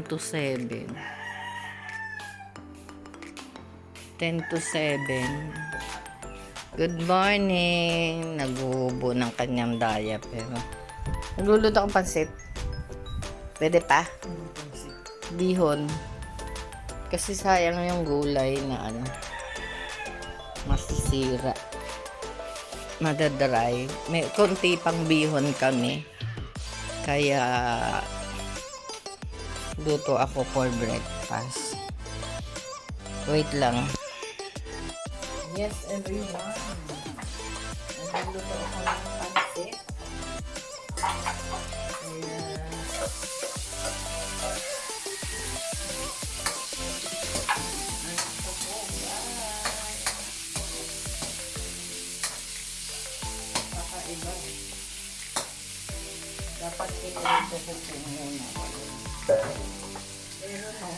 to 7. 10 to 7. Good morning. Naghuhubo ng kanyang daya pero nagluluto akong pansit. Pwede pa? Bihon. Kasi sayang yung gulay na masisira. Madadry. May konti pang bihon kami. Kaya luto ako for breakfast. Wait lang. Yes, everyone. Nagluluto ako ng pansit. Kakaiba. Dapat pinilito ko po muna. Pero no.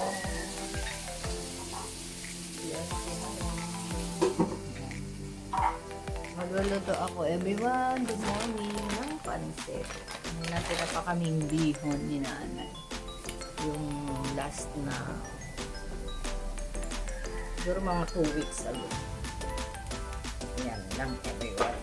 Magluluto ako, everyone. Good morning ng pansit. Natira pa kaming bihon ni nanay. Yung last na siguro mga 2 weeks ago. Yan lang, everyone.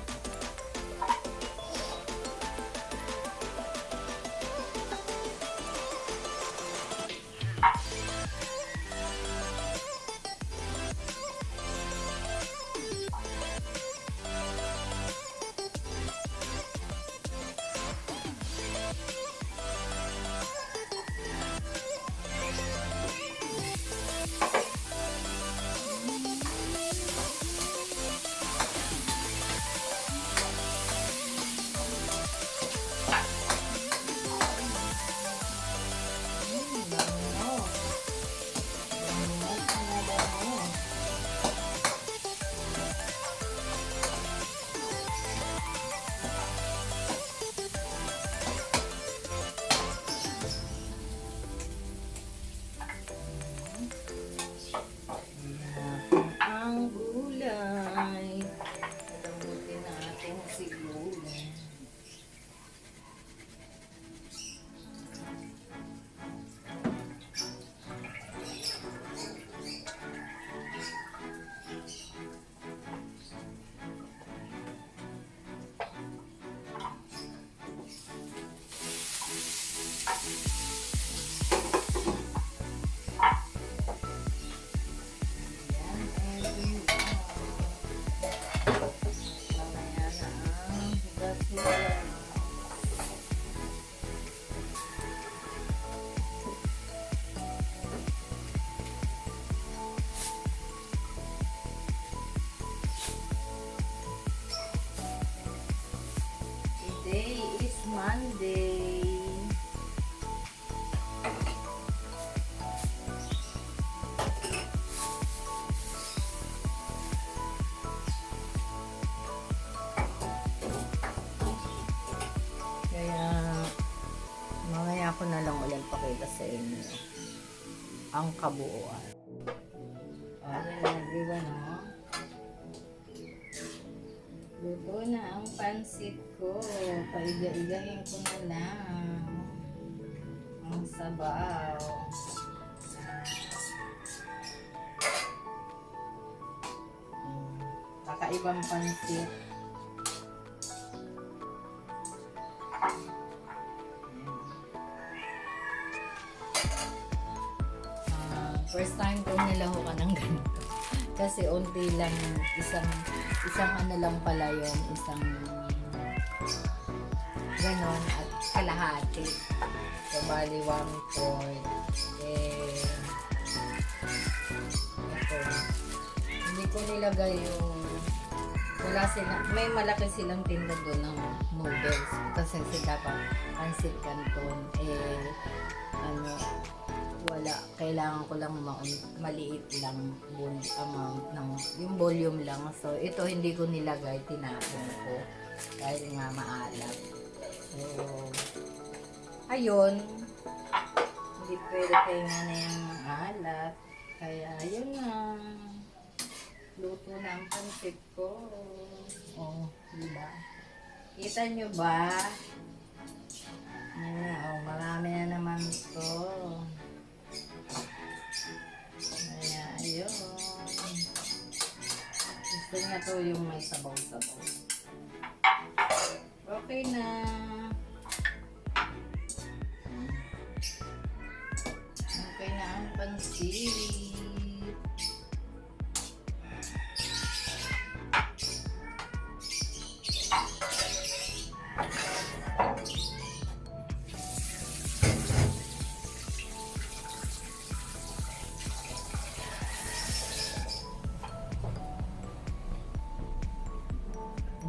Today is Monday. Kaya mamaya ko na lang ulit pakita sa inyo ang kabuuan. Ayan na, everyone, ha? Luto na ang pansit ko. Paiga-igahin ko na lang ang sabaw. Kakaibang pansit. First time ko nilahukan ng ganito. Kasi unti lang, isang lang pala yun, isang ganon at kalahati. So, bali 1/4. Ito. Hindi ko nilagay yung, may malaki silang tinda doon ng noodles. Kasi sila pa, pansit canton. Wala, kailangan ko lang maliit lang amount ng yung volume lang. So ito hindi ko nilagay, tinapon ko dahil nga maalat. So ayun, hindi pwede kayo na yung alat, kaya ayun na, luto na ang pansit ko. Oh, diba? Kita nyo ba? Ayan na, oh, marami na naman ito. na to yung may sabaw-sabaw. Okay na. Okay na ang pansit.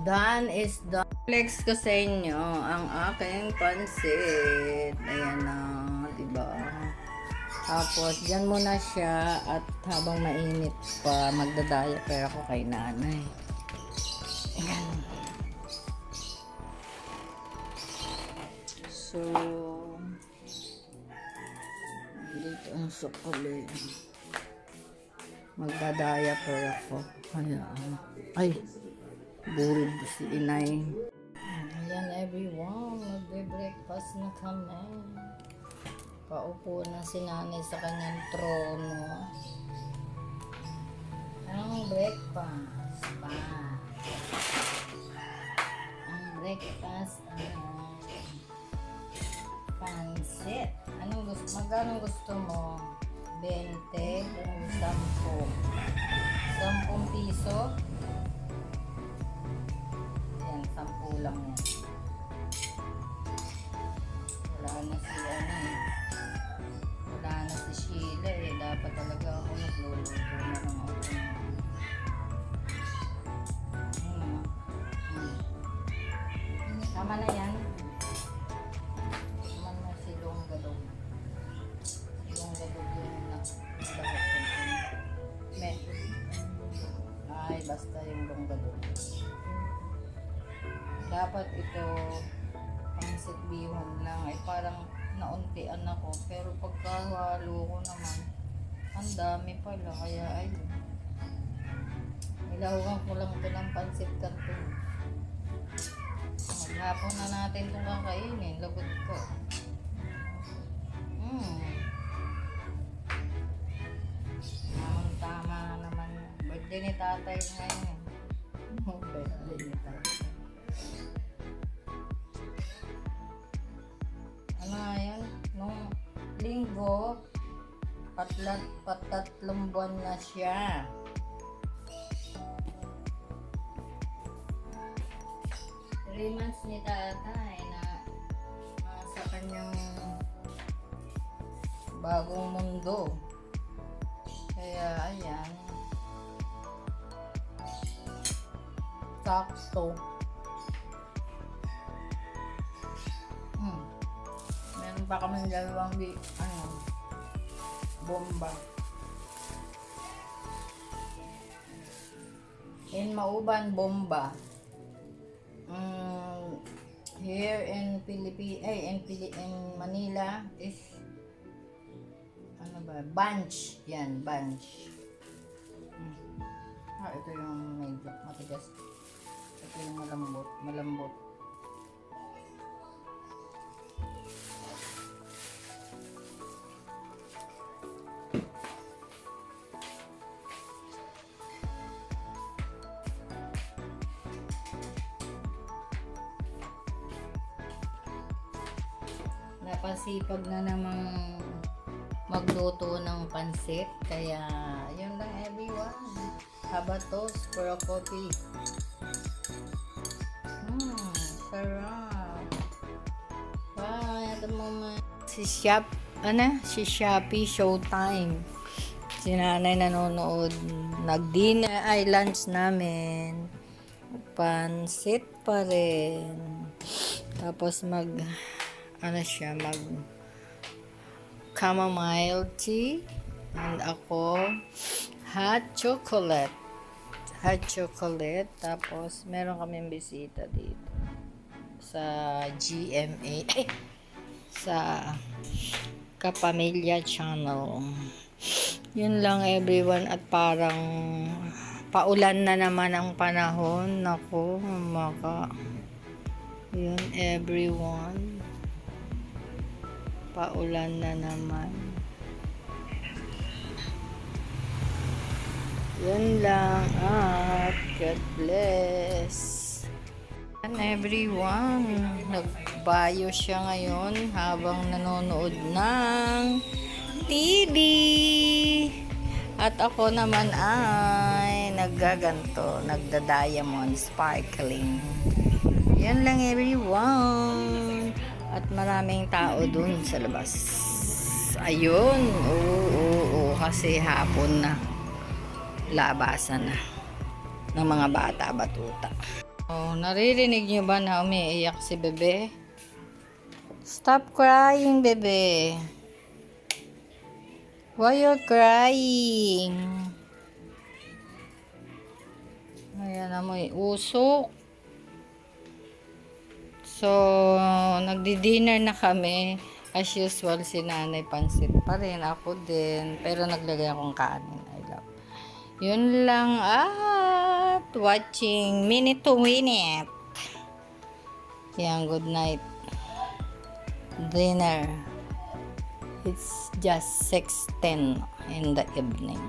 Done is done. Flex ko sa inyo ang aking pansit. Ayan na, diba? Tapos, dyan muna siya at habang mainit pa, magda-diaper ako kay nanay. Ayan. So, dito ang sukuli. Magda-diaper ako. Ayan. Ay, burid si inay. Ayan everyone, magbe-breakfast na kami. Paupo na si nanay sa kanyang trono. Ang breakfast pa. Ang breakfast ay pansit. Magkano gusto mo? 20 o 10? 10 piso? Yan, 10 lang yan. Wala na si wala na si Sheila eh. Dapat talaga ako nagluluto na lang ako. Tama na yan. Tama na si Longgadog. Si Longgadog yung nakabahot ko. Ay, basta yung Longgadog. Dapat ito pansit bihon lang. Ay parang nauntian ako. Pero pagkahalo ko naman, ang dami pala. Kaya ay, ilahukan ko lang ito ng pansit kanto. Maghapon na natin itong kakainin. Lagot ko. Tama naman. Birthday ni tatay ngayon. Birthday ni tatay. Ano nga yan? Nung linggo, patatlong buwan na siya. Months ni tatay na sa kanyang bagong mundo. Kaya ayan, sakto. Meron pa kami dalawang bomba. In Mauban, bomba. Here in in Manila is ano ba? Bunch. Yan, bunch. Ito yung medyo matigas. Ito yung malambot. Napasipag na namang magluto ng pansit. Kaya, yun lang everyone. Habatos for a coffee. Sarap. Bye at the moment. Si Shopee Showtime. Si nanay nanonood. Nag-dinner ay lunch namin. Pansit pa rin. Tapos mag chamomile tea, and ako hot chocolate. Tapos meron kaming bisita dito sa GMA, sa Kapamilya Channel. Yun lang everyone, at parang paulan na naman ang panahon. Naku, yun everyone, paulan na naman. Yun lang at God bless. And everyone, nagbayo siya ngayon habang nanonood ng TV. At ako naman ay naggaganto, nagda-diamond sparkling. Yan lang everyone. At maraming tao dun sa labas. Ayun, oo, kasi hapon na. Labasan na ng mga bata, batuta. Oh, naririnig niyo ba na umiiyak si bebe? Stop crying, bebe. Why you're crying? Ayan na mo, usok. So, nagdi-dinner na kami. As usual, si nanay pansit pa rin. Ako din. Pero naglagay akong kanin. I love. Yun lang at watching minute to minute. Yan, good night. Dinner. It's just 6:10 in the evening.